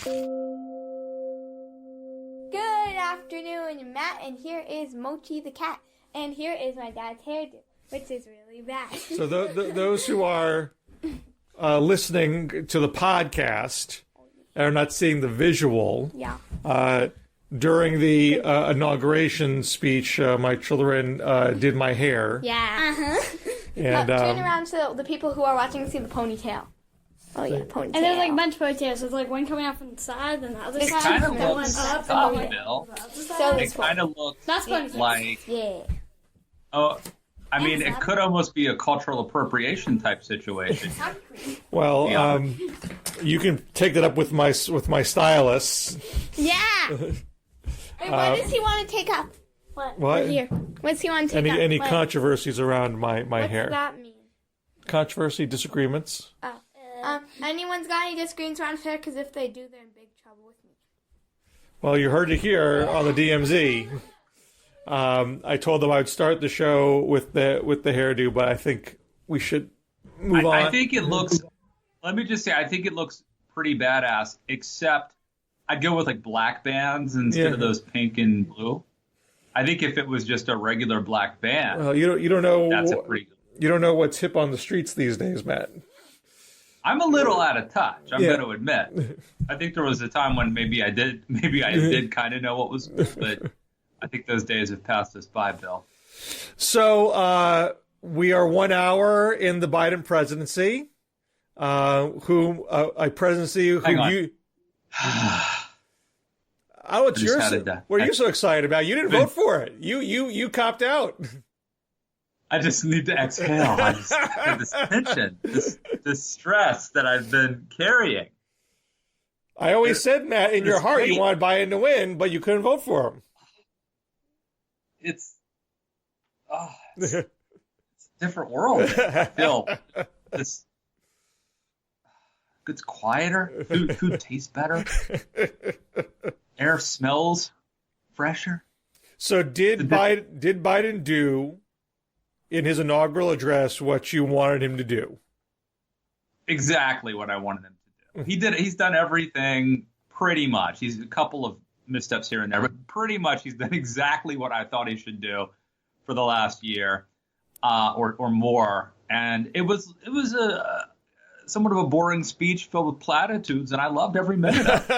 Good afternoon, Matt, and here is Mochi the cat, and here is my dad's hairdo, which is really bad. So those who are listening to the podcast are not seeing the visual. Yeah. During the inauguration speech, my children did my hair. Yeah. Uh-huh. And turn around so the people who are watching see the ponytail. Oh, yeah, ponytail. And there's like a bunch of ponytails. There's like one coming out from the side, and the other It side. kind of and looks one up, tough, and then Bill. So It kind of looks That's ponytails. like, yeah. oh, I mean, it could almost be a cultural appropriation type situation. well, Yeah. you can take that up with my stylist. Yeah. Wait, what does he want to take up? What? What? Here. What does he want to take up? Any What? controversies around my What's hair? that mean? Controversy, disagreements. Oh. Anyone's got any disagreements around hair? Because if they do, they're in big trouble with me. Well, you heard it here on the DMZ. I told them I would start the show with the hairdo, but I think we should move on. I think it looks, let me just say, I think it looks pretty badass, except I'd go with like black bands instead of those pink and blue. I think if it was just a regular black band, Well, you don't know. that's a pretty good. You don't know what's hip on the streets these days, Matt. I'm a little out of touch. I'm going to admit. I think there was a time when maybe I did kind of know what was, but I think those days have passed us by, Bill. So we are 1 hour in the Biden presidency. A presidency who Hang on. you. Oh, it's yours. What are you so excited about? You didn't vote for it. You copped out. I just need to exhale. I just have this tension, this stress that I've been carrying. I always said, Matt, in your heart, you wanted Biden to win, but you couldn't vote for him. It's a different world. Bill, it's quieter. Food tastes better. Air smells fresher. So did Biden do in his inaugural address what you wanted him to do? Exactly what I wanted him to do. He did. He's done everything pretty much. He's a couple of missteps here and there, but pretty much he's done exactly what I thought he should do for the last year or more. And it was a somewhat of a boring speech filled with platitudes, and I loved every minute of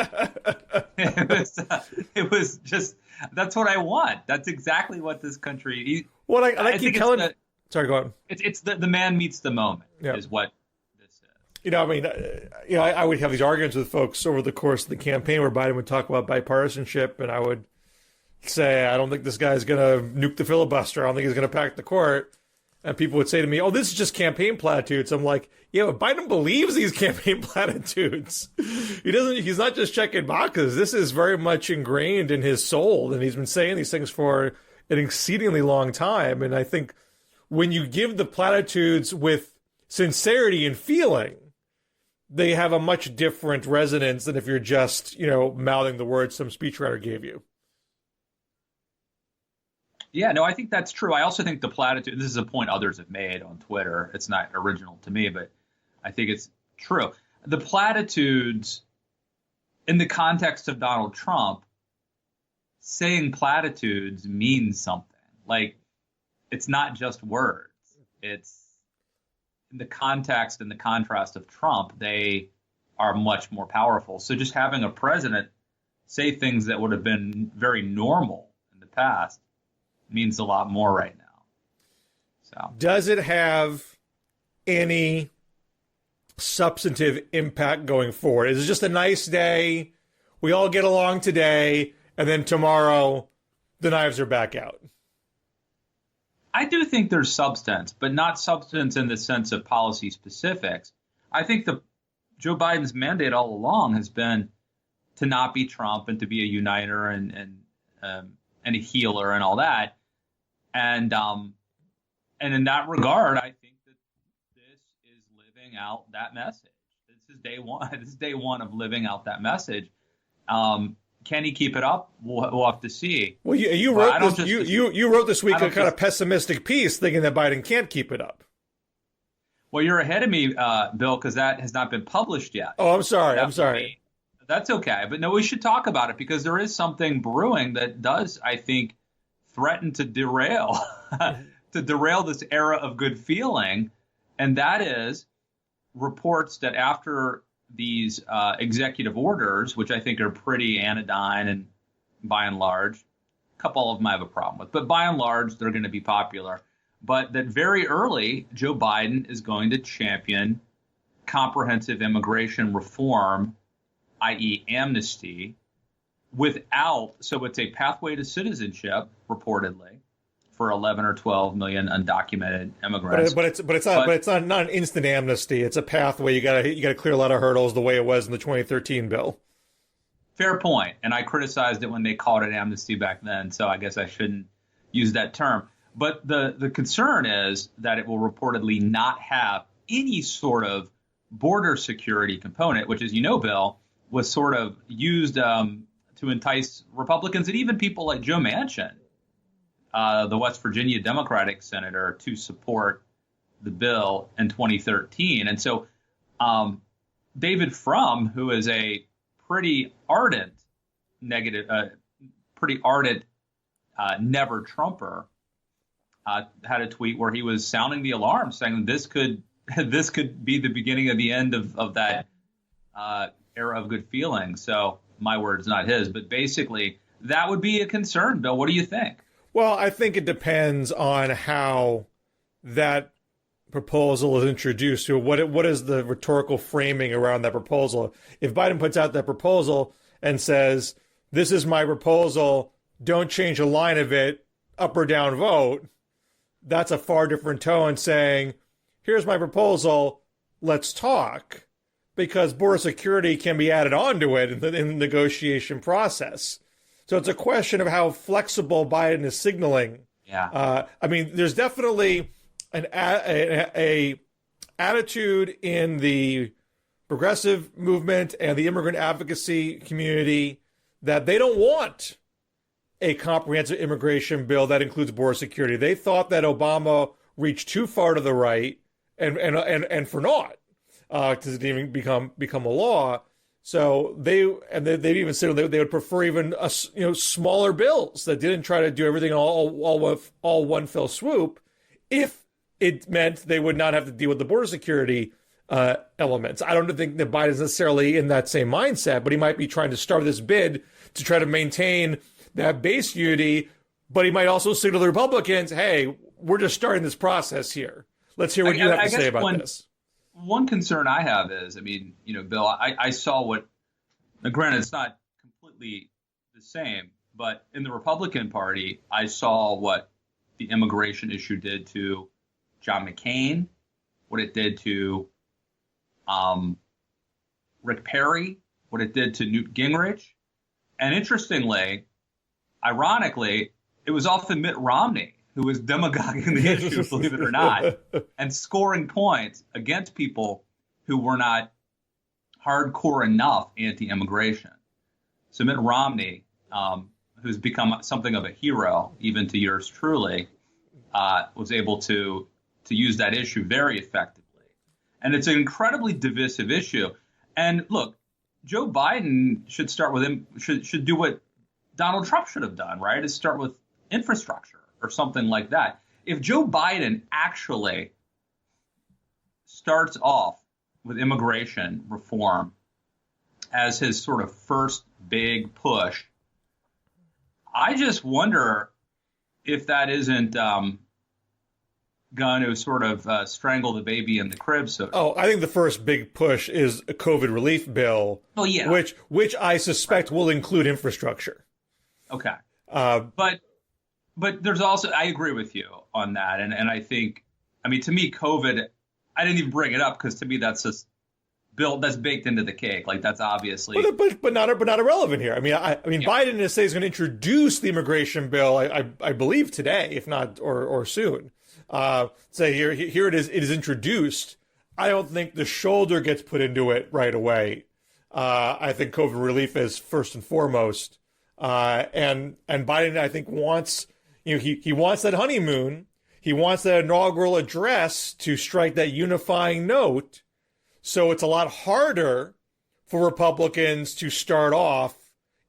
it. It was just, that's what I want. That's exactly what this country. I keep telling. Sorry, go on. It's the man meets the moment is what this is. I mean, I would have these arguments with folks over the course of the campaign where Biden would talk about bipartisanship, and I would say, I don't think this guy's going to nuke the filibuster. I don't think he's going to pack the court. And people would say to me, oh, this is just campaign platitudes. I'm like, yeah, but Biden believes these campaign platitudes. He's not just checking boxes. This is very much ingrained in his soul. And he's been saying these things for an exceedingly long time. And I think when you give the platitudes with sincerity and feeling, they have a much different resonance than if you're just, mouthing the words some speechwriter gave you. Yeah, no, I think that's true. I also think the platitude, this is a point others have made on Twitter. It's not original to me, but I think it's true. The platitudes, in the context of Donald Trump, saying platitudes means something. Like, it's not just words. It's in the context and the contrast of Trump, they are much more powerful. So just having a president say things that would have been very normal in the past means a lot more right now. So, does it have any substantive impact going forward? Is it just a nice day? We all get along today, and then tomorrow the knives are back out. I do think there's substance, but not substance in the sense of policy specifics. I think Joe Biden's mandate all along has been to not be Trump and to be a uniter and a healer and all that. And in that regard, I think that this is living out that message. This is day one. This is day one of living out that message. Can he keep it up? We'll have to see. Well, you wrote this. You wrote this week a kind of pessimistic piece, thinking that Biden can't keep it up. Well, you're ahead of me, Bill, because that has not been published yet. Oh, I'm sorry. That's okay. But no, we should talk about it because there is something brewing that does, I think, threaten to derail this era of good feeling. And that is reports that after these executive orders, which I think are pretty anodyne and by and large, a couple of them I have a problem with, but by and large, they're going to be popular. But that very early, Joe Biden is going to champion comprehensive immigration reform, i.e. amnesty, so it's a pathway to citizenship, reportedly, for 11 or 12 million undocumented immigrants. But it's not an instant amnesty. It's a pathway. You gotta clear a lot of hurdles the way it was in the 2013 bill. Fair point. And I criticized it when they called it amnesty back then, so I guess I shouldn't use that term. But the concern is that it will reportedly not have any sort of border security component, which, as you know, Bill, was sort of used to entice Republicans and even people like Joe Manchin, the West Virginia Democratic senator, to support the bill in 2013. And so David Frum, who is a pretty ardent never Trumper, had a tweet where he was sounding the alarm, saying this could be the beginning of the end of that era of good feeling. So my words, not his, but basically that would be a concern. Bill, what do you think? Well, I think it depends on how that proposal is introduced. So what is the rhetorical framing around that proposal? If Biden puts out that proposal and says, this is my proposal, don't change a line of it, up or down vote, that's a far different tone saying, here's my proposal, let's talk. Because border security can be added onto it in the negotiation process. So it's a question of how flexible Biden is signaling. Yeah. I mean, there's definitely an attitude in the progressive movement and the immigrant advocacy community that they don't want a comprehensive immigration bill that includes border security. They thought that Obama reached too far to the right and for naught. To even become a law, so they've even said they would prefer even smaller bills that didn't try to do everything all one fell swoop, if it meant they would not have to deal with the border security elements. I don't think that Biden's necessarily in that same mindset, but he might be trying to start this bid to try to maintain that base unity. But he might also signal to the Republicans, "Hey, we're just starting this process here. Let's hear what you have to say about this." One concern I have is, Bill, I saw granted, it's not completely the same, but in the Republican Party, I saw what the immigration issue did to John McCain, what it did to Rick Perry, what it did to Newt Gingrich. And interestingly, ironically, it was often Mitt Romney who was demagoguing the issue, believe it or not, and scoring points against people who were not hardcore enough anti-immigration. So Mitt Romney, who's become something of a hero, even to yours truly, was able to use that issue very effectively. And it's an incredibly divisive issue. And look, Joe Biden should start with should do what Donald Trump should have done, right? Is start with infrastructure or something like that. If Joe Biden actually starts off with immigration reform as his sort of first big push, I just wonder if that isn't going to sort of strangle the baby in the crib. I think the first big push is a COVID relief bill. Oh, yeah. Which I suspect will include infrastructure. Okay. But there's also, I agree with you on that. And I think, to me, COVID, I didn't even bring it up because to me, that's just that's baked into the cake. Like that's obviously, but not irrelevant here. Biden is saying he's going to introduce the immigration bill. I believe today, if not or soon. Say here it is. It is introduced. I don't think the shoulder gets put into it right away. I think COVID relief is first and foremost. And Biden, I think, wants. He wants that honeymoon. He wants that inaugural address to strike that unifying note. So it's a lot harder for Republicans to start off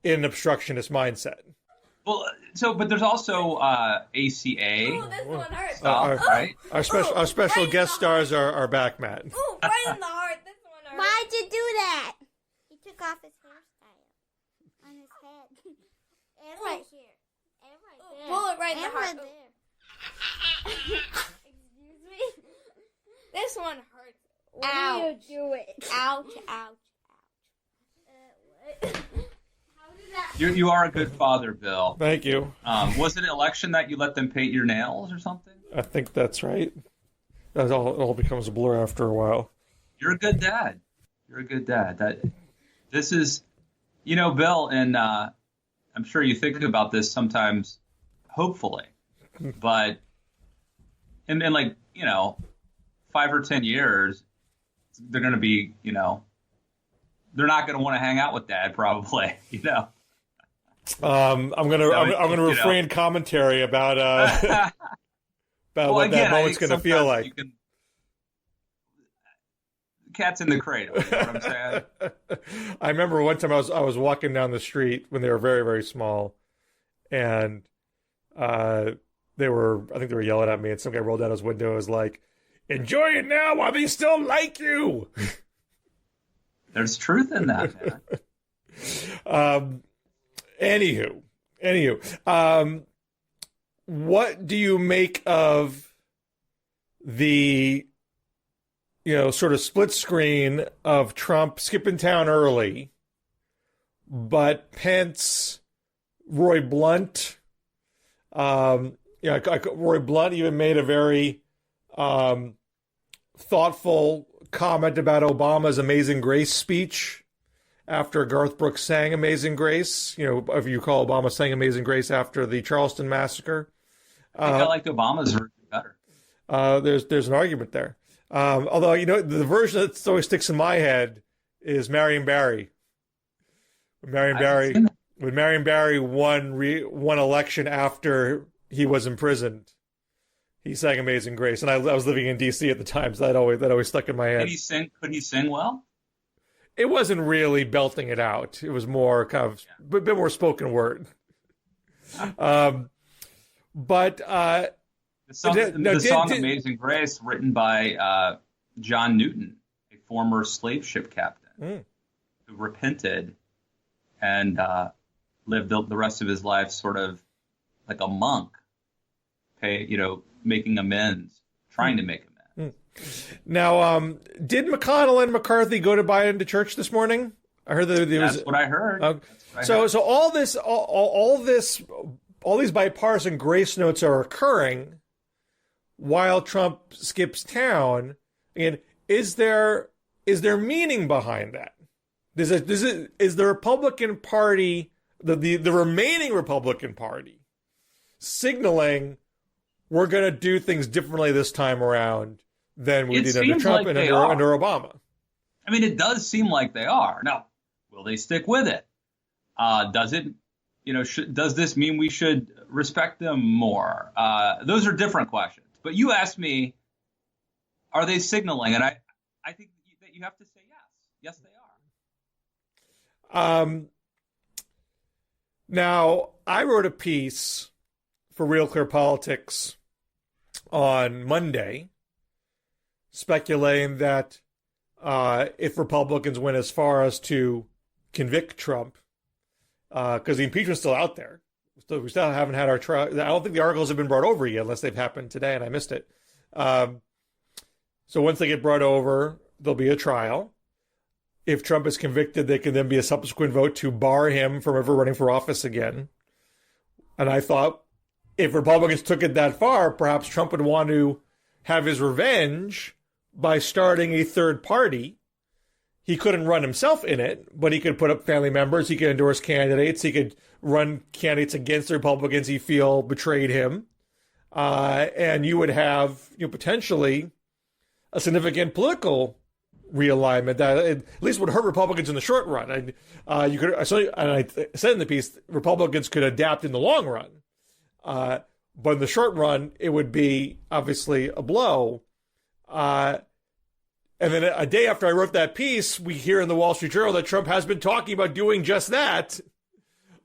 in an obstructionist mindset. Well, but there's also ACA. Ooh, this one hurts. Stuff, right? Our special right guest stars are back, Matt. Ooh, right in the heart. This one hurts. Why'd you do that? He took off his hairstyle on his head. And right here. And right there. Pull it right in the and heart. right there. Excuse me? This one hurts. What do you do it? Ouch, ouch, What? How did that... You are a good father, Bill. Thank you. Was it an election that you let them paint your nails or something? I think that's right. It all becomes a blur after a while. You're a good dad. You're a good dad. This is, Bill, and I'm sure you think about this sometimes, hopefully, but in 5 or 10 years, they're going to be, they're not going to want to hang out with dad, probably, I'm gonna refrain commentary about what that moment's gonna feel like. Cat's in the cradle. You know what I'm saying? I remember one time I was walking down the street when they were very, very small, and I think they were yelling at me, and some guy rolled down his window and was like, "Enjoy it now while they still like you." There's truth in that, man. Anywho, what do you make of the, sort of split screen of Trump skipping town early, but Pence, Roy Blunt, Roy Blunt even made a very thoughtful comment about Obama's Amazing Grace speech after Garth Brooks sang Amazing Grace. If you call Obama sang Amazing Grace after the Charleston massacre. I think I liked Obama's version better. There's an argument there. Although, the version that always sticks in my head is Marion Barry. When Marion Barry won election after he was imprisoned, he sang Amazing Grace. And I was living in D.C. at the time, so that always stuck in my head. Could he sing well? It wasn't really belting it out. It was more kind of a bit more spoken word. The song Amazing Grace, written by John Newton, a former slave ship captain who repented and lived the rest of his life sort of like a monk, making amends, trying to make amends. Now, did McConnell and McCarthy go to Biden to church this morning? I heard that That's what I heard. So all these bipartisan grace notes are occurring while Trump skips town. And is there meaning behind that? Is the Republican Party, the remaining Republican Party, signaling we're going to do things differently this time around than we did under Trump and under Obama? I mean, it does seem like they are. Now, will they stick with it? Does it? Does this mean we should respect them more? Those are different questions. But you asked me, are they signaling? And I think that you have to say yes. Yes, they are. Now, I wrote a piece for Real Clear Politics on Monday, speculating that if Republicans went as far as to convict Trump, because the impeachment's still out there. We still haven't had our trial. I don't think the articles have been brought over yet, unless they've happened today and I missed it. So once they get brought over, there'll be a trial. If Trump is convicted, there can then be a subsequent vote to bar him from ever running for office again. And I thought if Republicans took it that far, perhaps Trump would want to have his revenge by starting a third party. He couldn't run himself in it, but he could put up family members. He could endorse candidates. He could run candidates against the Republicans he feel betrayed him. And you would have potentially a significant political realignment that at least would hurt Republicans in the short run. I said in the piece, Republicans could adapt in the long run. But in the short run, it would be obviously a blow. And then a day after I wrote that piece, we hear in the Wall Street Journal that Trump has been talking about doing just that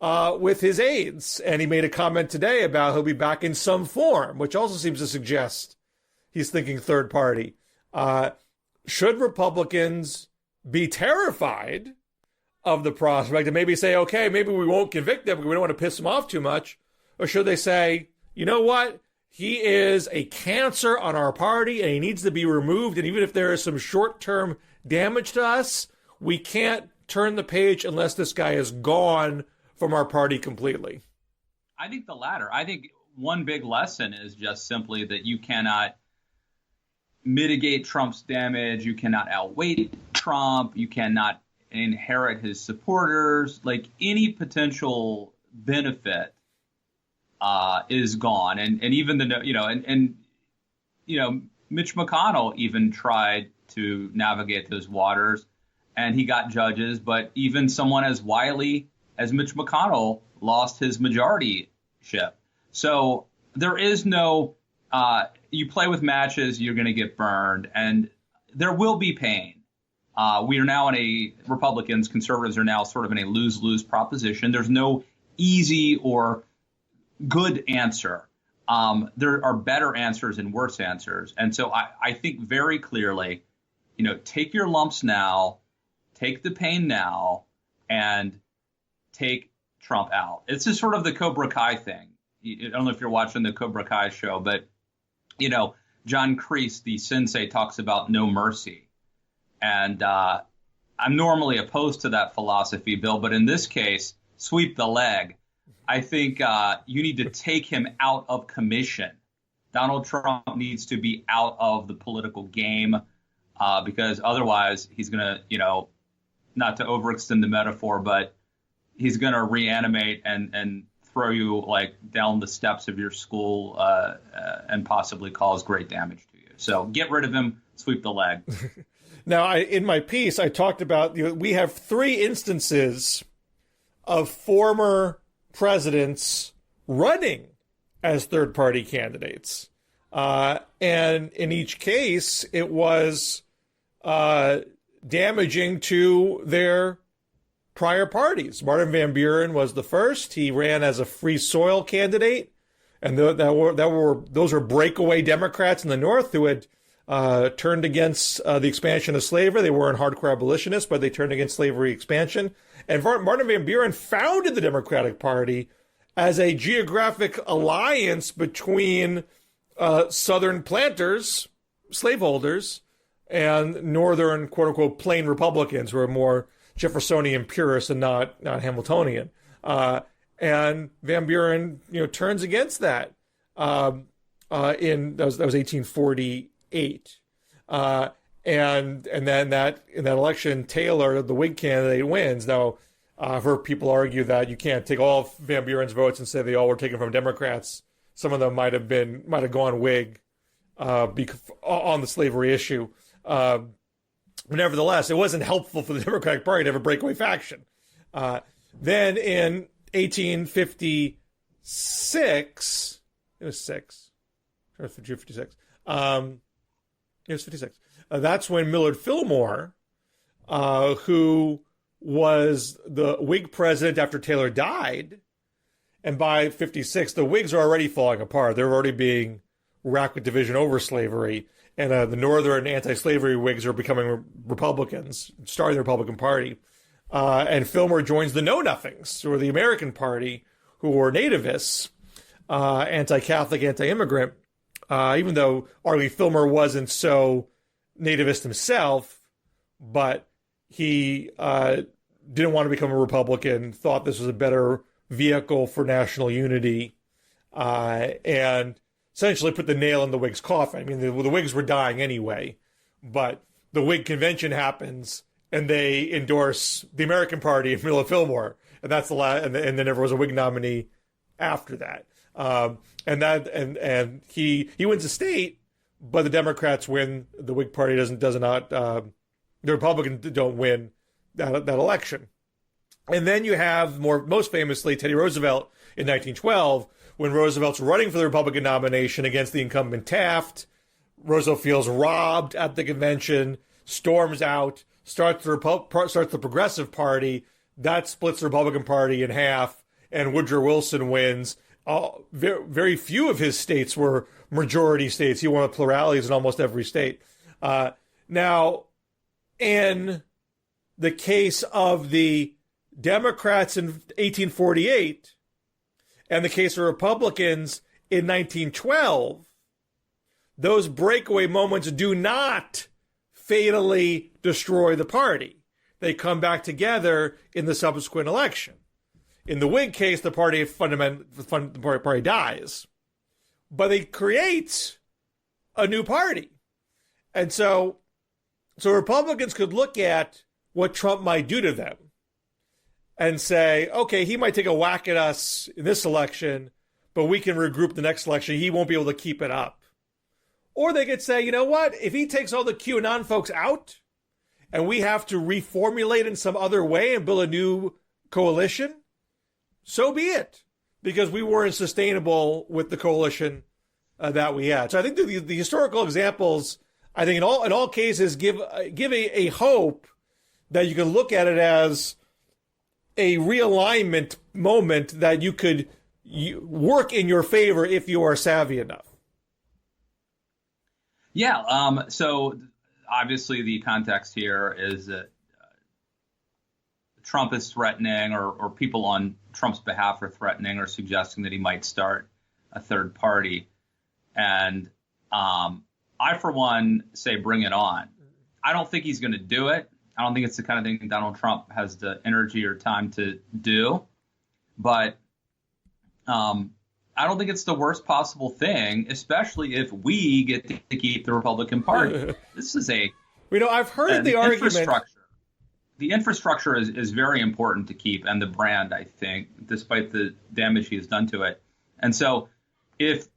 with his aides. And he made a comment today about he'll be back in some form, which also seems to suggest he's thinking third party. Should Republicans be terrified of the prospect and maybe say, okay, maybe we won't convict him because we don't want to piss him off too much? Or should they say, you know what? He is a cancer on our party and he needs to be removed. And even if there is some short-term damage to us, we can't turn the page unless this guy is gone from our party completely. I think the latter. I think one big lesson is just simply that you cannot mitigate Trump's damage. You cannot outweigh Trump. You cannot inherit his supporters. Like, any potential benefit is gone. And even Mitch McConnell even tried to navigate those waters and he got judges, but even someone as wily as Mitch McConnell lost his majorityship. So there is no, you play with matches, you're going to get burned, and there will be pain. We are now Republicans, conservatives are now sort of in a lose-lose proposition. There's no easy or good answer. There are better answers and worse answers. And so I think very clearly, take your lumps now, take the pain now, and take Trump out. It's just sort of the Cobra Kai thing. I don't know if you're watching the Cobra Kai show, but, John Kreese, the sensei, talks about no mercy. And I'm normally opposed to that philosophy, Bill, but in this case, sweep the leg. I think you need to take him out of commission. Donald Trump needs to be out of the political game because otherwise he's going to, not to overextend the metaphor, but he's going to reanimate and throw you down the steps of your school and possibly cause great damage to you. So get rid of him, sweep the leg. Now, in my piece, I talked about we have 3 instances of former presidents running as third-party candidates. And in each case, it was damaging to their prior parties. Martin Van Buren was the first. He ran as a free soil candidate. And those were breakaway Democrats in the North who had turned against the expansion of slavery. They weren't hardcore abolitionists, but they turned against slavery expansion. And Martin Van Buren founded the Democratic Party as a geographic alliance between Southern planters, slaveholders, and Northern, quote-unquote, plain Republicans who are more Jeffersonian purists and not Hamiltonian. And Van Buren, turns against that. That was 1848. And then in that election, Taylor, the Whig candidate, wins. Now, I've heard people argue that you can't take all of Van Buren's votes and say they all were taken from Democrats. Some of them might have gone Whig on the slavery issue. But nevertheless, it wasn't helpful for the Democratic Party to have a breakaway faction. Then in 1856, it was 6, or 56. It was 56. That's when Millard Fillmore, who was the Whig president after Taylor died, and by 56, the Whigs are already falling apart. They're already being racked with division over slavery, and the Northern anti-slavery Whigs are becoming Republicans, starting the Republican Party. And Fillmore joins the Know Nothings, or the American Party, who were nativists, anti-Catholic, anti-immigrant. Even though arguably Fillmore wasn't so nativist himself, but he didn't want to become a Republican, thought this was a better vehicle for national unity, and essentially put the nail in the Whigs' coffin. I mean, the Whigs were dying anyway, but the Whig convention happens, and they endorse the American Party and Millard Fillmore, and that's the last. And then there was a Whig nominee after that. And he wins the state, but the Democrats win. The Whig Party does not. The Republicans don't win that election. And then you have most famously Teddy Roosevelt in 1912, when Roosevelt's running for the Republican nomination against the incumbent Taft. Roosevelt feels robbed at the convention, storms out, starts the Progressive Party. That splits the Republican Party in half, and Woodrow Wilson wins. Very few of his states were majority states. He won pluralities in almost every state. Now, in the case of the Democrats in 1848 and the case of Republicans in 1912, those breakaway moments do not fatally destroy the party. They come back together in the subsequent election. In the Whig case, the party dies, but it creates a new party. And so Republicans could look at what Trump might do to them and say, okay, he might take a whack at us in this election, but we can regroup the next election. He won't be able to keep it up. Or they could say, you know what? If he takes all the QAnon folks out and we have to reformulate in some other way and build a new coalition, so be it, because we weren't sustainable with the coalition that we had. So I think the historical examples, I think in all cases, give a hope that you can look at it as a realignment moment that you could work in your favor if you are savvy enough. Yeah. So obviously the context here is that Trump is threatening, or people on Trump's behalf are threatening or suggesting that he might start a third party. And I, for one, say bring it on. I don't think he's going to do it. I don't think it's the kind of thing Donald Trump has the energy or time to do. But I don't think it's the worst possible thing, especially if we get to keep the Republican Party. This is I've heard the argument. The infrastructure is very important to keep, and the brand, I think, despite the damage he has done to it. And so if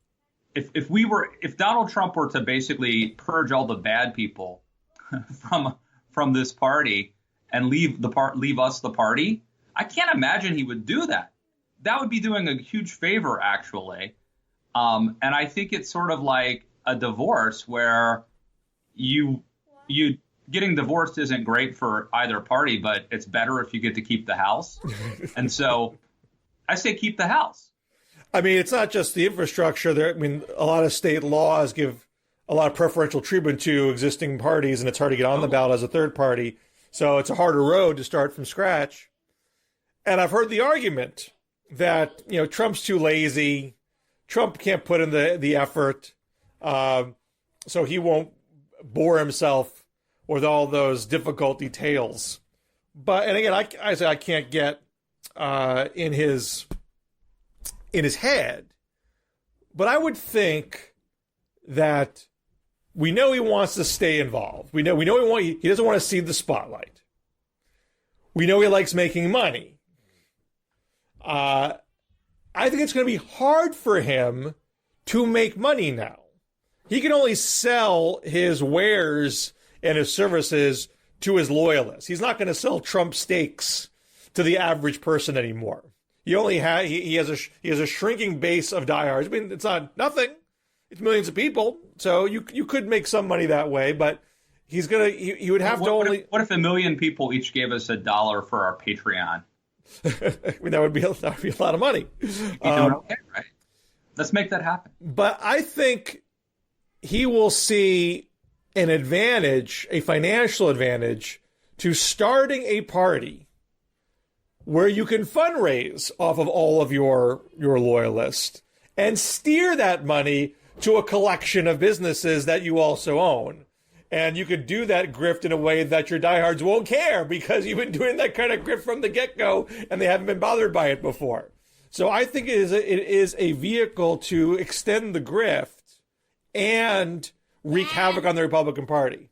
Donald Trump were to basically purge all the bad people from this party and leave us the party, I can't imagine he would do that. That would be doing a huge favor, actually. And I think it's sort of like a divorce where you getting divorced isn't great for either party, but it's better if you get to keep the house. And so I say keep the house. I mean, it's not just the infrastructure. A lot of state laws give a lot of preferential treatment to existing parties, and it's hard to get on the ballot as a third party. So it's a harder road to start from scratch. And I've heard the argument that, Trump's too lazy. Trump can't put in the effort. So he won't bore himself with all those difficult details. And again, I say I can't get in his head. But I would think that we know he wants to stay involved. We know he doesn't want to see the spotlight. We know he likes making money. I think it's going to be hard for him to make money now. He can only sell his wares and his services to his loyalists. He's not going to sell Trump steaks to the average person anymore. He has a shrinking base of diehards. I mean, it's not nothing. It's millions of people. So you could make some money that way, but he would have to only. What if 1 million people each gave us $1 for our Patreon? I mean, that would be a lot of money. Okay, right? Let's make that happen. But I think he will see an advantage, a financial advantage, to starting a party where you can fundraise off of all of your loyalists and steer that money to a collection of businesses that you also own. And you could do that grift in a way that your diehards won't care because you've been doing that kind of grift from the get-go and they haven't been bothered by it before. So I think it is a vehicle to extend the grift and wreak havoc on the Republican Party.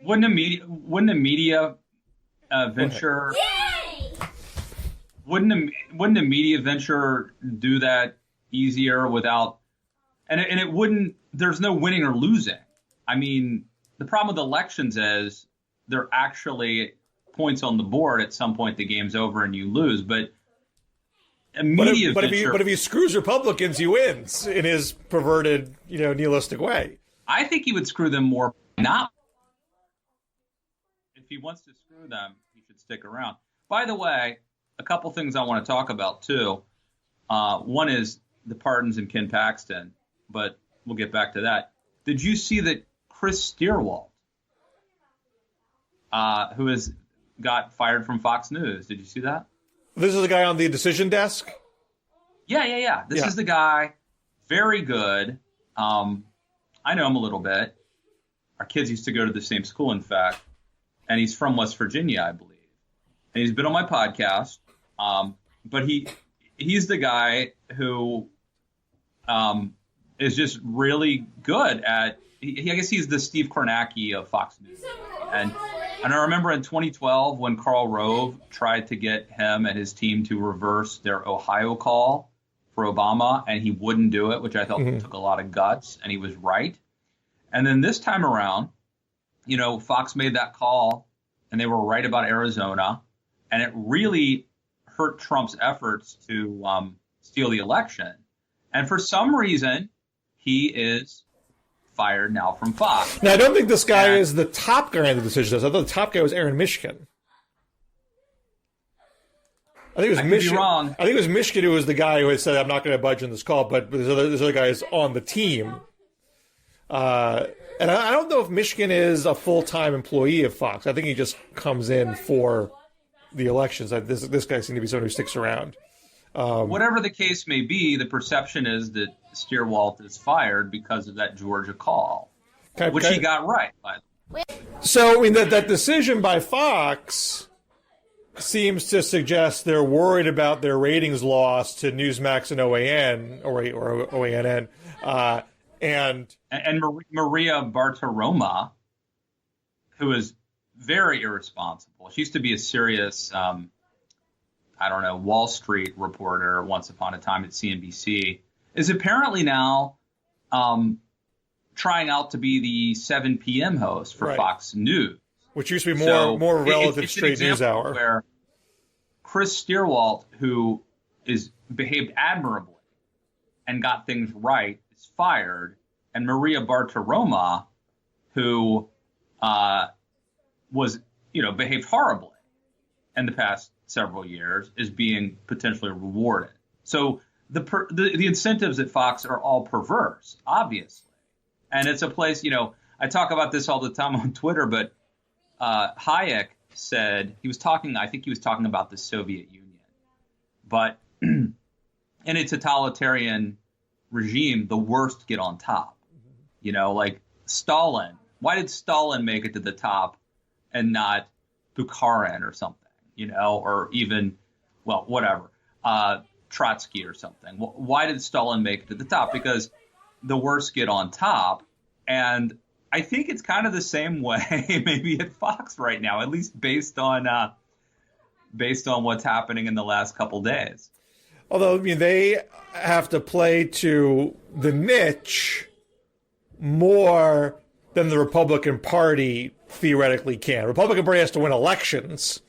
Wouldn't a media venture? Wouldn't a media venture do that easier without? And it wouldn't. There's no winning or losing. I mean, the problem with elections is there are actually points on the board. At some point, the game's over and you lose. But a media venture. But if he screws Republicans, he wins in his perverted, nihilistic way. I think he would screw them more not if he wants to screw them, he should stick around. By the way, a couple things I want to talk about too. One is the pardons in Ken Paxton, but we'll get back to that. Did you see that Chris Steerwalt, who has got fired from Fox News? Did you see that? This is the guy on the decision desk? Yeah. This is the guy. Very good. I know him a little bit. Our kids used to go to the same school, in fact. And he's from West Virginia, I believe. And he's been on my podcast. But he's the guy who is just really good at. I guess he's the Steve Kornacki of Fox News. And I remember in 2012 when Karl Rove tried to get him and his team to reverse their Ohio call for Obama, and he wouldn't do it, which I thought took a lot of guts, and he was right. And then this time around, Fox made that call, and they were right about Arizona, and it really hurt Trump's efforts to steal the election. And for some reason, he is fired now from Fox. Now, I don't think this guy is the top guy in the decision desk. I thought the top guy was Aaron Mishkin. I think it was Michigan. Wrong. I think it was Michigan who was the guy who had said, "I'm not going to budge on this call," but this other guy is on the team. And I don't know if Michigan is a full-time employee of Fox. I think he just comes in for the elections. This guy seems to be someone who sticks around. Whatever the case may be, the perception is that Steerwalt is fired because of that Georgia call, which he got right, by the way. So, I mean, that decision by Fox seems to suggest they're worried about their ratings loss to Newsmax and OAN, or OANN, and Maria Bartiromo, who is very irresponsible. She used to be a serious, Wall Street reporter once upon a time at CNBC, is apparently now trying out to be the 7 p.m. host for Fox News. Which used to be more relative straight news hour. Where Chris Steerwalt, who behaved admirably and got things right, is fired, and Maria Bartiromo, who behaved horribly in the past several years, is being potentially rewarded. So the incentives at Fox are all perverse, obviously, and it's a place. I talk about this all the time on Twitter, but Hayek said he was talking. I think he was talking about the Soviet Union, but in a totalitarian regime, the worst get on top. Like Stalin. Why did Stalin make it to the top and not Bukharin or something? Or even, whatever, Trotsky or something. Why did Stalin make it to the top? Because the worst get on top, and I think it's kind of the same way maybe at Fox right now, at least based on what's happening in the last couple days. Although, they have to play to the niche more than the Republican Party theoretically can. The Republican Party has to win elections,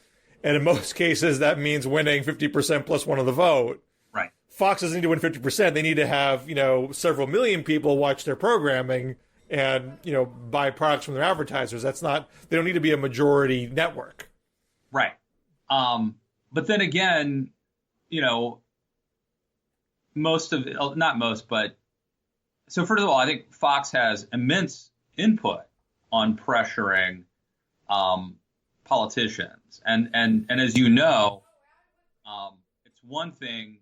and in most cases that means winning 50% plus one of the vote. Right. Fox doesn't need to win 50%. They need to have, several million people watch their programming and, buy products from their advertisers. They don't need to be a majority network. Right. But then again, so first of all, I think Fox has immense input on pressuring politicians. And as you know, it's one thing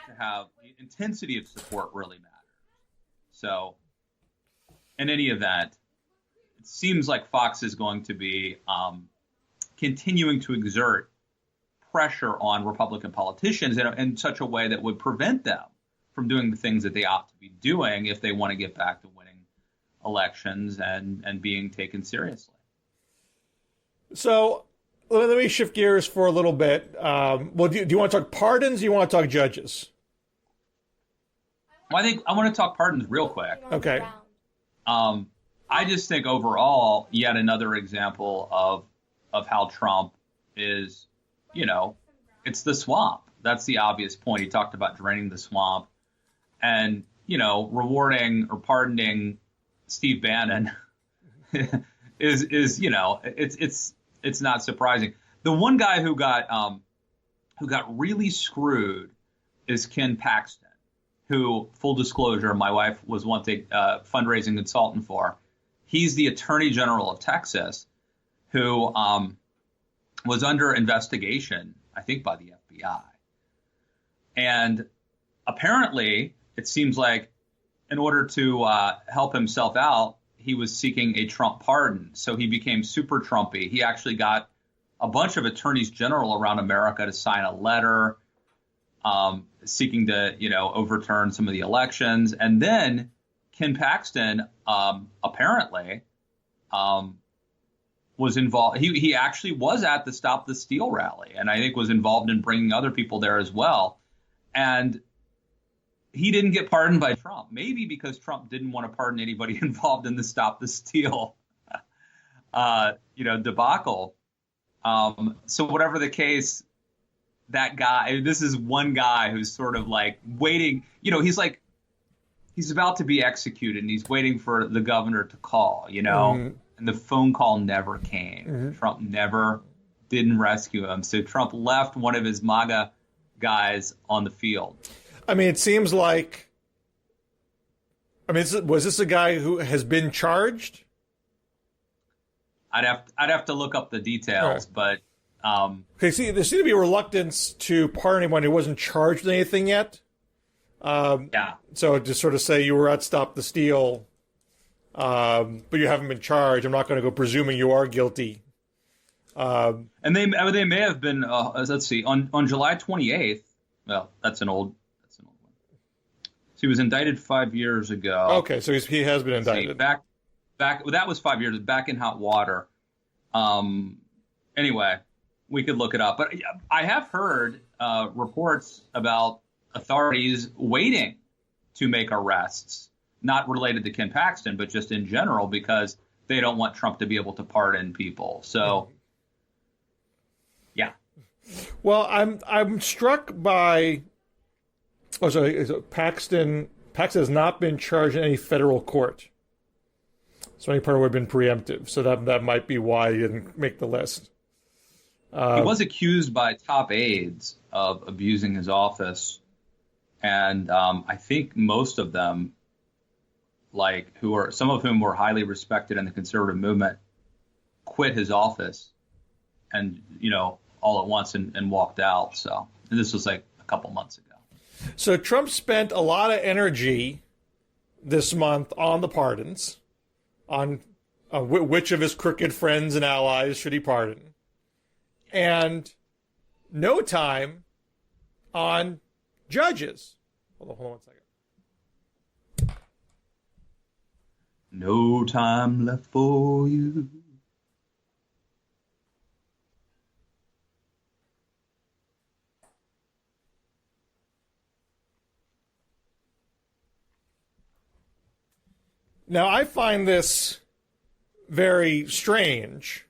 to have the intensity of support really matters. So in any event, it seems like Fox is going to be continuing to exert pressure on Republican politicians in such a way that would prevent them from doing the things that they ought to be doing if they want to get back to winning elections and being taken seriously. So let me shift gears for a little bit. Do you want to talk pardons? Or do you want to talk judges? Well, I want to talk pardons real quick. Okay. I just think overall, yet another example of how Trump is, it's the swamp. That's the obvious point. He talked about draining the swamp, and rewarding or pardoning Steve Bannon is it's it's not surprising. The one guy who got really screwed is Ken Paxton, who, full disclosure, my wife was once a fundraising consultant for. He's the Attorney General of Texas, who was under investigation, I think, by the FBI. And apparently, it seems like in order to help himself out, he was seeking a Trump pardon. So he became super Trumpy. He actually got a bunch of attorneys general around America to sign a letter seeking to, overturn some of the elections. And then Ken Paxton apparently was involved. He actually was at the Stop the Steal rally, and I think was involved in bringing other people there as well. And he didn't get pardoned by Trump, maybe because Trump didn't want to pardon anybody involved in the Stop the Steal, debacle. So whatever the case, that guy, this is one guy who's sort of like waiting, he's about to be executed and he's waiting for the governor to call, and the phone call never came. Trump didn't rescue him. So Trump left one of his MAGA guys on the field. I mean, it seems like, was this a guy who has been charged? I'd have to look up the details, but okay. See, there seemed to be a reluctance to pardon anyone who wasn't charged with anything yet. Yeah. So to sort of say you were at Stop the Steal, but you haven't been charged, I'm not going to go presuming you are guilty. And they may have been. Let's see. On July 28th. Well, that's an old one. So he was indicted 5 years ago. Okay, so he has been indicted. Back. Well, that was 5 years. Back in hot water. Anyway, we could look it up. But I have heard reports about authorities waiting to make arrests, not related to Ken Paxton, but just in general, because they don't want Trump to be able to pardon people. So, yeah. Well, I'm struck by. Oh, sorry. Paxton has not been charged in any federal court. So any part would have been preemptive. So that might be why he didn't make the list. He was accused by top aides of abusing his office. And I think most of them, some of whom were highly respected in the conservative movement, quit his office and, all at once and walked out. So and this was like a couple months ago. So Trump spent a lot of energy this month on the pardons, on which of his crooked friends and allies should he pardon, and no time on judges. Hold on 1 second. No time left for you. Now, I find this very strange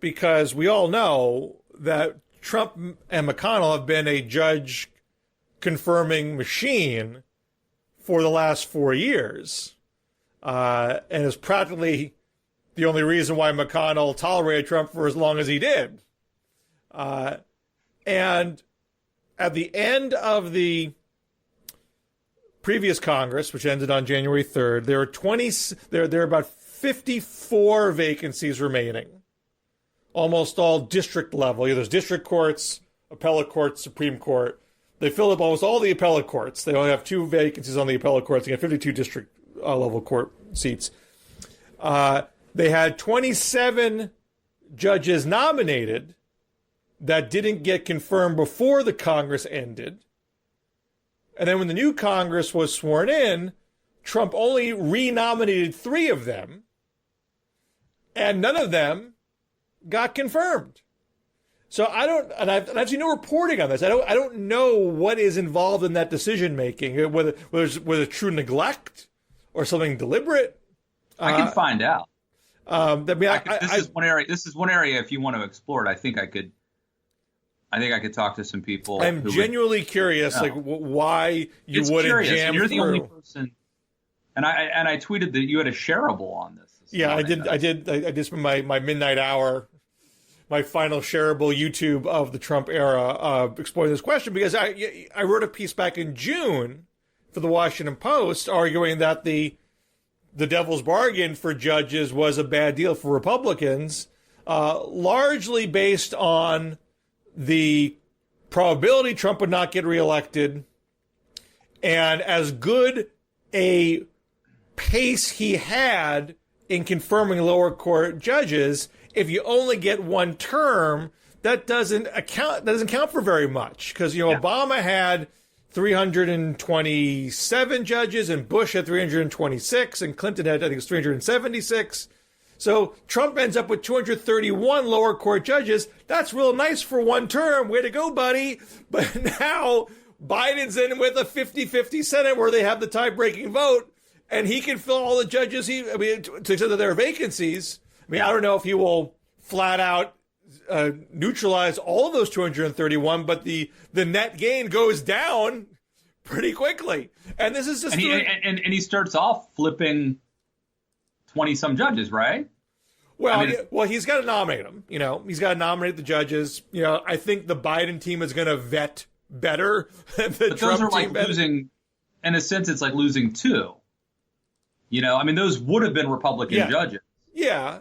because we all know that Trump and McConnell have been a judge confirming machine for the last 4 years. And is practically the only reason why McConnell tolerated Trump for as long as he did. And at the end of the previous Congress, which ended on January 3rd, there are about 54 vacancies remaining, almost all district level. There's district courts, appellate courts, Supreme Court. They fill up almost all the appellate courts. They only have 2 vacancies on the appellate courts. They have 52 district level court seats. They had 27 judges nominated that didn't get confirmed before the Congress ended. And then when the new Congress was sworn in, Trump only renominated 3 of them, and none of them got confirmed. So I've seen no reporting on this. I don't know what is involved in that decision making, whether it's true neglect or something deliberate. I can find out. This is one area. This is one area. If you want to explore it, I think I could talk to some people. I'm genuinely curious, why you wouldn't jam You're through. the only person. And I tweeted that you had a shareable on this. Yeah, I did. I did spend my midnight hour my final shareable YouTube of the Trump era exploring this question, because I wrote a piece back in June for the Washington Post arguing that the devil's bargain for judges was a bad deal for Republicans, largely based on the probability Trump would not get reelected, and as good a pace he had in confirming lower court judges. If you only get one term, that doesn't count for very much, because Obama had 327 judges and Bush had 326 and Clinton had, I think it was 376. So Trump ends up with 231 lower court judges. That's real nice for one term. Way to go, buddy. But now Biden's in with a 50-50 Senate where they have the tie-breaking vote, and he can fill all the judges to the extent that there are vacancies. I don't know if he will flat out neutralize all of those 231, but the net gain goes down pretty quickly. And this is just... And he starts off flipping 20-some judges, right? Well, he's got to nominate them. He's got to nominate the judges. I think the Biden team is going to vet better than the but Trump those are like team. Losing, in a sense, it's like losing two. Those would have been Republican judges. Yeah.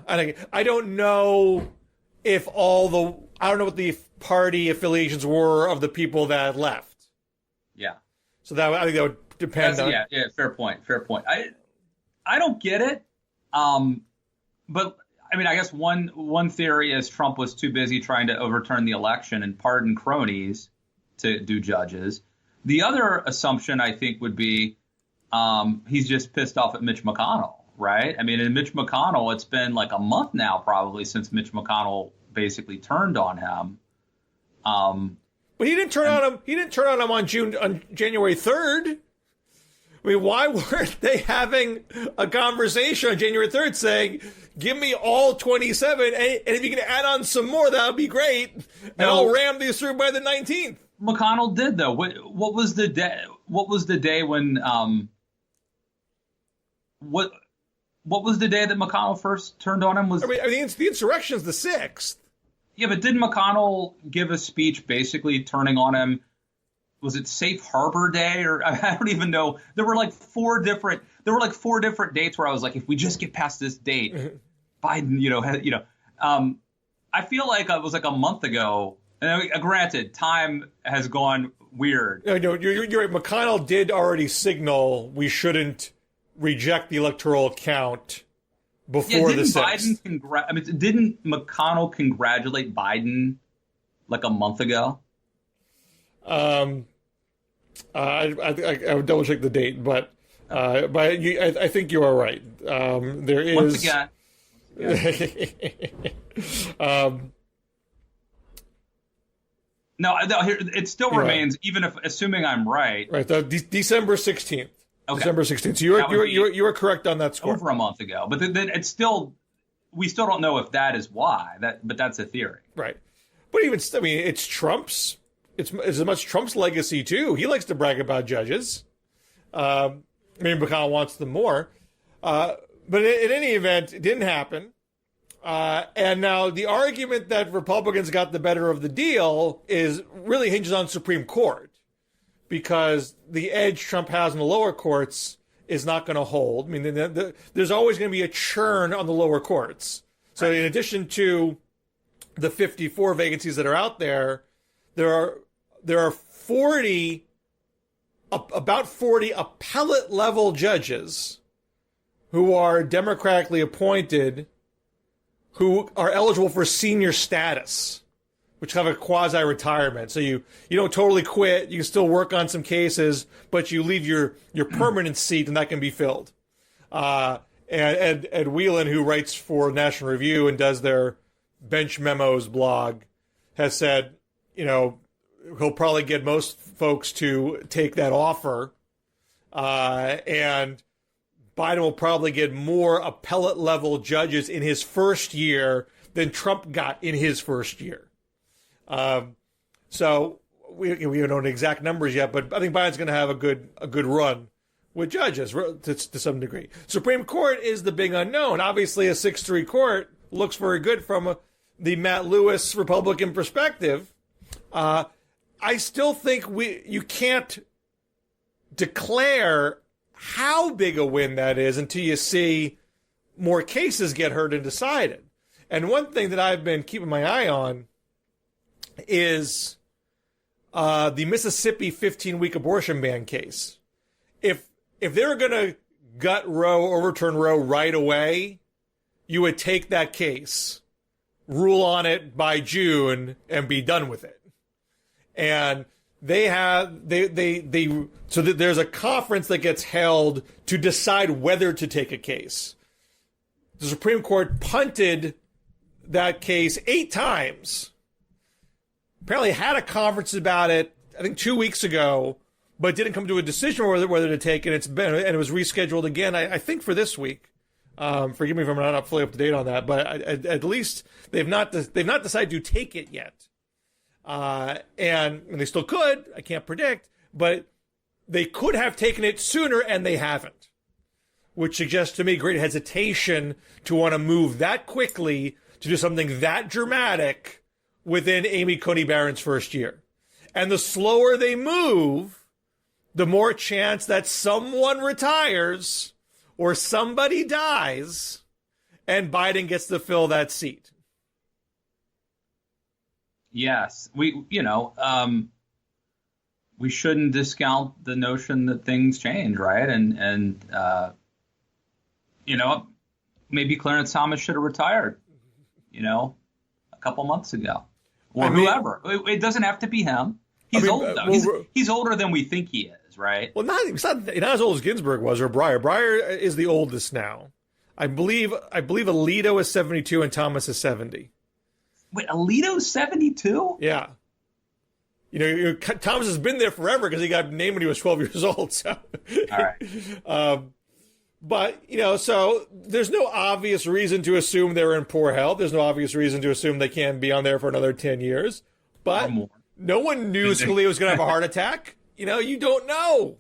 I don't know if I don't know what the party affiliations were of the people that left. Yeah. So I think that would depend on. Yeah. Fair point. I don't get it. But I guess one theory is Trump was too busy trying to overturn the election and pardon cronies to do judges. The other assumption I think would be he's just pissed off at Mitch McConnell. Right. In Mitch McConnell, it's been like a month now, probably, since Mitch McConnell basically turned on him. But he didn't turn on him. He didn't turn on him on January 3rd. Why weren't they having a conversation on January 3rd saying, "Give me all 27, and if you can add on some more, that would be great, and I'll ram these through by the 19th." McConnell did, though. What was the day? What was the day when? What was the day that McConnell first turned on him? The insurrection's the 6th. Yeah, but didn't McConnell give a speech basically turning on him? Was it Safe Harbor Day, or I don't even know. There were like four different dates where I was like, if we just get past this date, Biden, I feel like it was like a month ago. And granted, time has gone weird. No, you're right. McConnell did already signal we shouldn't reject the electoral count before the 6th. Didn't McConnell congratulate Biden like a month ago? I would double check the date, but I think you are right. There is once again. No, here it still remains, even if assuming I'm right. Right, December 16th. Okay. December 16th. So you were correct on that score. Over a month ago, but then we still don't know if that is why. But that's a theory, right? But even it's Trump's. It's as much Trump's legacy too. He likes to brag about judges. McConnell wants them more, but in any event, it didn't happen. And now the argument that Republicans got the better of the deal really hinges on Supreme Court, because the edge Trump has in the lower courts is not going to hold. There's always going to be a churn on the lower courts. So in addition to the 54 vacancies that are out there, there are about 40 appellate level judges who are democratically appointed, who are eligible for senior status, which have a quasi-retirement. So you don't totally quit. You can still work on some cases, but you leave your permanent seat, and that can be filled. And Ed Whelan, who writes for National Review and does their Bench Memos blog, has said, he'll probably get most folks to take that offer. And Biden will probably get more appellate level judges in his first year than Trump got in his first year. So we don't know the exact numbers yet, but I think Biden's going to have a good run with judges to some degree. Supreme Court is the big unknown. Obviously, a 6-3 court looks very good from the Matt Lewis Republican perspective, I still think you can't declare how big a win that is until you see more cases get heard and decided. And one thing that I've been keeping my eye on is the Mississippi 15-week abortion ban case. If they were going to gut Roe, overturn Roe right away, you would take that case, rule on it by June, and be done with it. And so there's a conference that gets held to decide whether to take a case. The Supreme Court punted that case 8 times. Apparently had a conference about it, I think 2 weeks ago, but didn't come to a decision whether to take it. And it was rescheduled again, I think, for this week. Forgive me if I'm not fully up to date on that, but at least they've not decided to take it yet. And they still could. I can't predict, but they could have taken it sooner, and they haven't, which suggests to me great hesitation to want to move that quickly to do something that dramatic within Amy Coney Barron's first year. And the slower they move, the more chance that someone retires or somebody dies and Biden gets to fill that seat. Yes, we shouldn't discount the notion that things change, right? And maybe Clarence Thomas should have retired, a couple months ago, or whoever. It doesn't have to be him. He's old though. He's older than we think he is, right? Well, not as old as Ginsburg was or Breyer. Breyer is the oldest now. I believe Alito is 72 and Thomas is 70. Wait, Alito's 72? Yeah. Thomas has been there forever because he got named when he was 12 years old. So. All right. But, so there's no obvious reason to assume they're in poor health. There's no obvious reason to assume they can't be on there for another 10 years. But no one knew Scalia was going to have a heart attack. You don't know.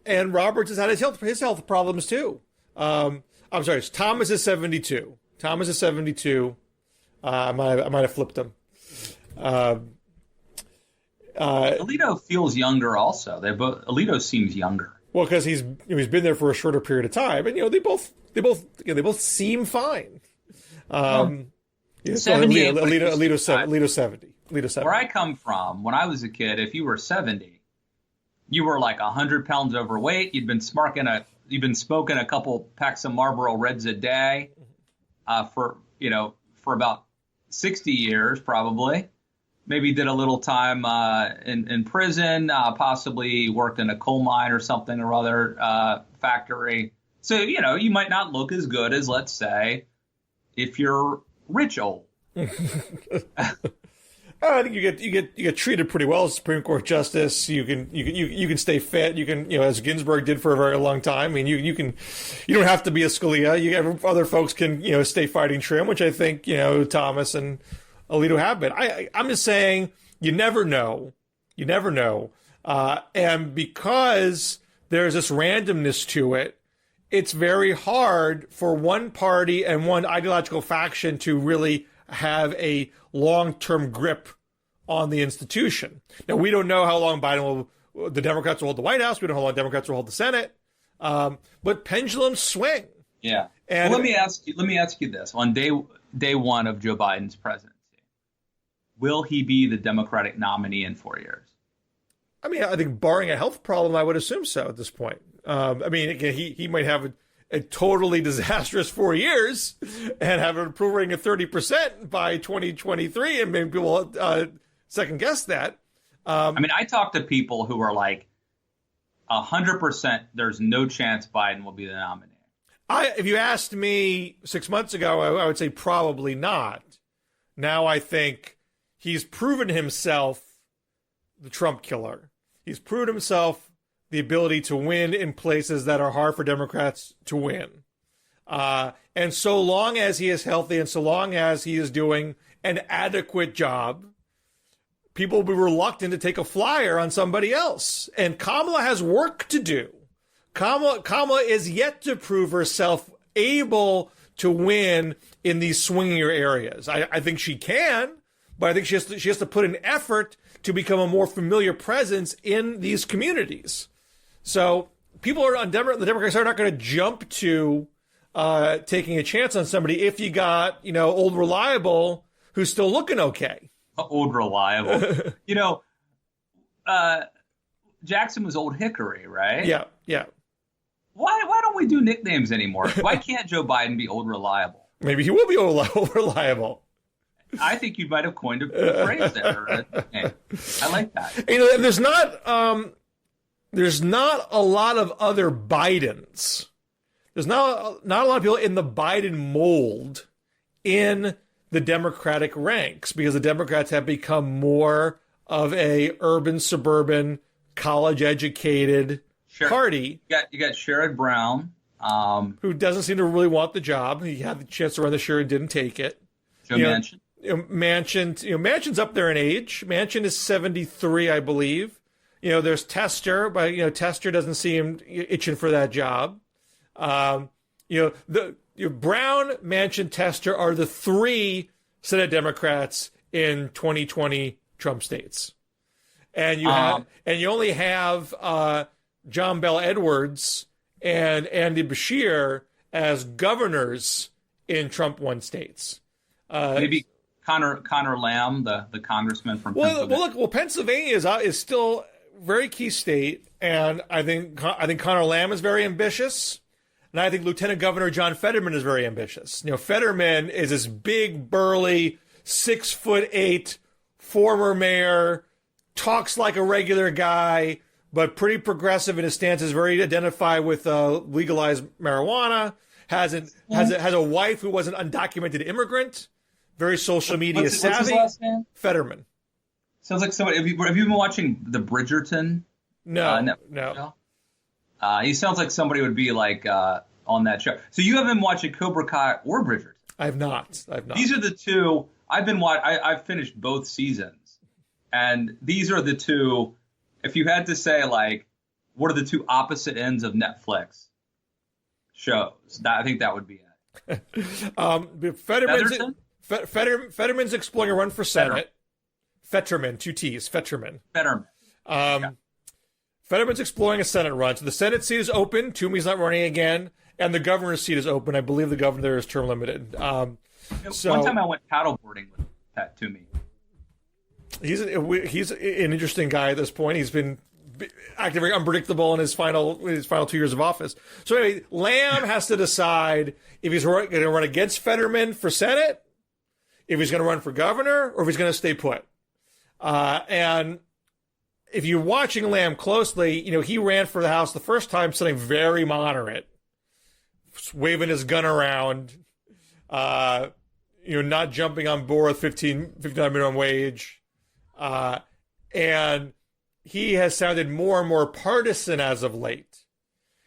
And Roberts has had his health problems too. I'm sorry, Thomas is 72. I might have flipped him. Alito feels younger also. Alito seems younger. Well, because he's been there for a shorter period of time, and they both seem fine. 78. Alito 70. Where I come from, when I was a kid, if you were 70, you were like 100 pounds overweight. You'd been smoking a couple packs of Marlboro Reds a day, for about 60 years probably. Maybe did a little time in prison, possibly worked in a coal mine or something or other factory. So, you might not look as good as, let's say, if you're rich old. I think you get treated pretty well as Supreme Court justice. You can stay fit. You can as Ginsburg did for a very long time. I mean you don't have to be a Scalia. Other folks can stay fighting trim, which I think Thomas and Alito have been. I'm just saying you never know. And because there's this randomness to it, it's very hard for one party and one ideological faction to really have a long-term grip on the institution. Now, we don't know how long the Democrats will hold the White House. We don't know how long Democrats will hold the Senate. But pendulums swing. Yeah. And let me ask you this. On day one of Joe Biden's presidency, will he be the Democratic nominee in 4 years? I mean, I think barring a health problem, I would assume so at this point. Again, he might have a totally disastrous 4 years and have an approval rating of 30% by 2023, and maybe people second guess that. I talk to people who are like 100%. There's no chance Biden will be the nominee. If you asked me 6 months ago, I would say probably not. Now I think he's proven himself the Trump killer. He's proven himself the ability to win in places that are hard for Democrats to win. And so long as he is healthy and so long as he is doing an adequate job, people will be reluctant to take a flyer on somebody else. And Kamala has work to do. Kamala is yet to prove herself able to win in these swingier areas. I think she can, but I think she has to put an effort to become a more familiar presence in these communities. So people are the Democrats are not going to jump to taking a chance on somebody if you got, old reliable who's still looking okay. Old reliable. Jackson was Old Hickory, right? Yeah. Why don't we do nicknames anymore? Why can't Joe Biden be Old Reliable? Maybe he will be old reliable. I think you might have coined a phrase there. I like that. There's not a lot of other Bidens. There's not a lot of people in the Biden mold in the Democratic ranks because the Democrats have become more of a urban, suburban, college-educated party. You got Sherrod Brown, who doesn't seem to really want the job. He had the chance to run the Scher and didn't take it. Joe Manchin. Manchin's up there in age. Manchin is 73, I believe. There's Tester, but Tester doesn't seem itching for that job. Brown, Manchin, Tester are the three Senate Democrats in 2020 Trump states, and you only have John Bel Edwards and Andy Beshear as governors in Trump won states. Maybe Connor Lamb, the congressman from Pennsylvania. Pennsylvania is still a very key state, and I think Connor Lamb is very ambitious, and I think Lieutenant Governor John Fetterman is very ambitious. Fetterman is this big, burly, 6'8" former mayor, talks like a regular guy, but pretty progressive in his stance. Is very identified with legalized marijuana. Has a wife who was an undocumented immigrant. Very social media savvy. What's his last name? Fetterman. Sounds like somebody. Have you been watching the Bridgerton? No. He sounds like somebody would be like on that show. So you haven't been watching Cobra Kai or Bridgerton? I've not. These are the two I've finished both seasons, and these are the two. If you had to say like, what are the two opposite ends of Netflix shows? I think that would be it. Fetterman's exploring a run for Senate. Fetterman, 2 T's. Fetterman. Fetterman's exploring a Senate run. So the Senate seat is open. Toomey's not running again. And the governor's seat is open. I believe the governor there is term limited. One time I went paddleboarding with Pat Toomey. He's an interesting guy at this point. He's been acting very unpredictable in his final 2 years of office. So anyway, Lamb has to decide if he's going to run against Fetterman for Senate, if he's going to run for governor, or if he's going to stay put. And if you're watching Lamb closely, he ran for the House the first time, something very moderate, waving his gun around, not jumping on board with $15 minimum wage. And he has sounded more and more partisan as of late.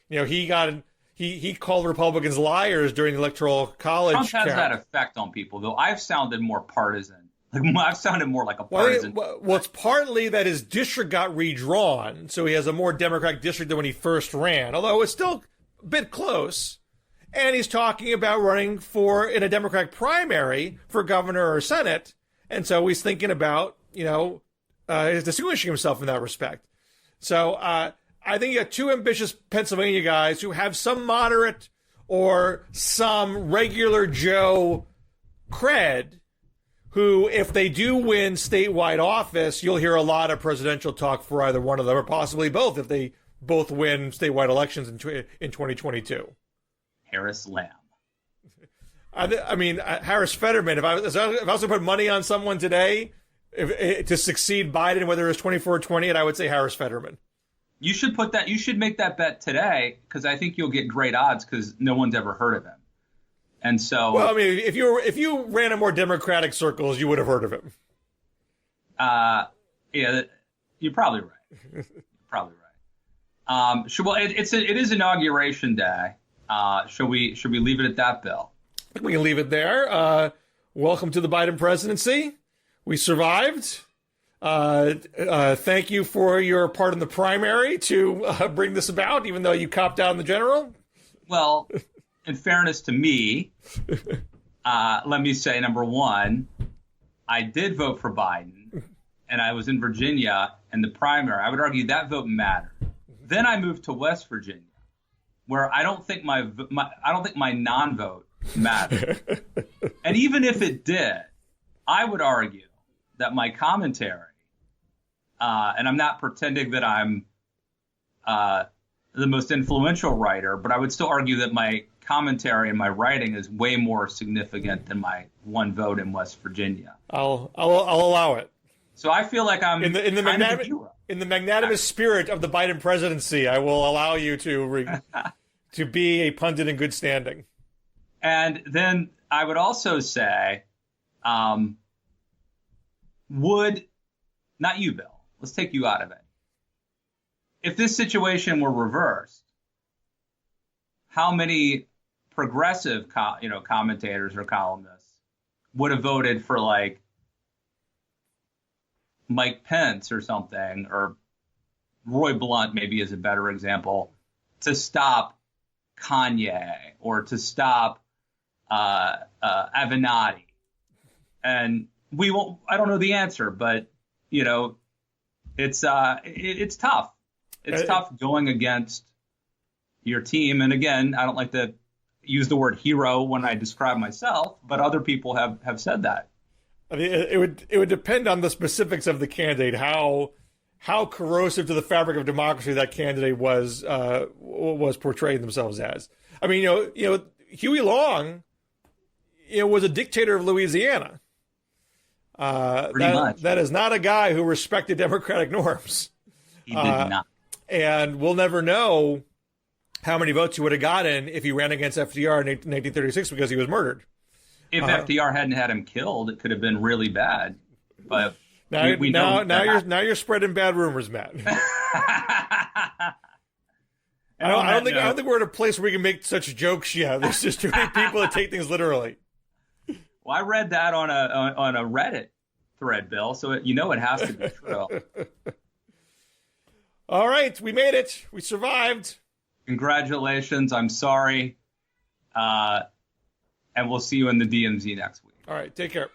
He called Republicans liars during the Electoral College. Trump has that effect on people, though. I've sounded more partisan. I've sounded more like a partisan. Well, it's partly that his district got redrawn, so he has a more Democratic district than when he first ran, although it's still a bit close. And he's talking about running in a Democratic primary for governor or Senate, and so he's thinking about, distinguishing himself in that respect. So I think you got two ambitious Pennsylvania guys who have some moderate or some regular Joe cred, who, if they do win statewide office, you'll hear a lot of presidential talk for either one of them, or possibly both, if they both win statewide elections in 2022. Harris Lamb. Harris Fetterman. If I was to put money on someone today to succeed Biden, whether it's 24 or 28, I would say Harris Fetterman. You should make that bet today, because I think you'll get great odds, because no one's ever heard of him. And so, if you ran in more Democratic circles, you would have heard of him. Yeah, you're probably right. It is Inauguration Day. Should we leave it at that, Bill? I think we can leave it there. Welcome to the Biden presidency. We survived. Thank you for your part in the primary to bring this about, even though you copped out in the general. Well, in fairness to me, let me say, number one, I did vote for Biden, and I was in Virginia in the primary. I would argue that vote mattered. Then I moved to West Virginia, where I don't think my non-vote mattered. And even if it did, I would argue that my commentary, and I'm not pretending that I'm the most influential writer, but I would still argue that my commentary and my writing is way more significant than my one vote in West Virginia. I'll allow it. So I feel like I'm in the hero. In the magnanimous spirit of the Biden presidency, I will allow you to be a pundit in good standing. And then I would also say, not you, Bill. Let's take you out of it. If this situation were reversed, how many progressive, commentators or columnists would have voted for like Mike Pence or something, or Roy Blunt maybe is a better example, to stop Kanye or to stop Avenatti? And we won't. I don't know the answer, but it's tough. It's tough going against your team. And again, I don't like to use the word hero when I describe myself, but other people have said that. I mean, it would depend on the specifics of the candidate, how corrosive to the fabric of democracy that candidate was portraying themselves as. I mean, Huey Long, was a dictator of Louisiana. Pretty much. That is not a guy who respected democratic norms. He did not. And we'll never know how many votes he would have gotten if he ran against FDR in 1936 because he was murdered. If FDR hadn't had him killed, it could have been really bad. But now you're spreading bad rumors, Matt. I don't think we're at a place where we can make such jokes yet. There's just too many people that take things literally. Well, I read that on a Reddit thread, Bill, so it has to be true. All right, we made it. We survived. Congratulations. I'm sorry. And we'll see you in the DMZ next week. All right, take care.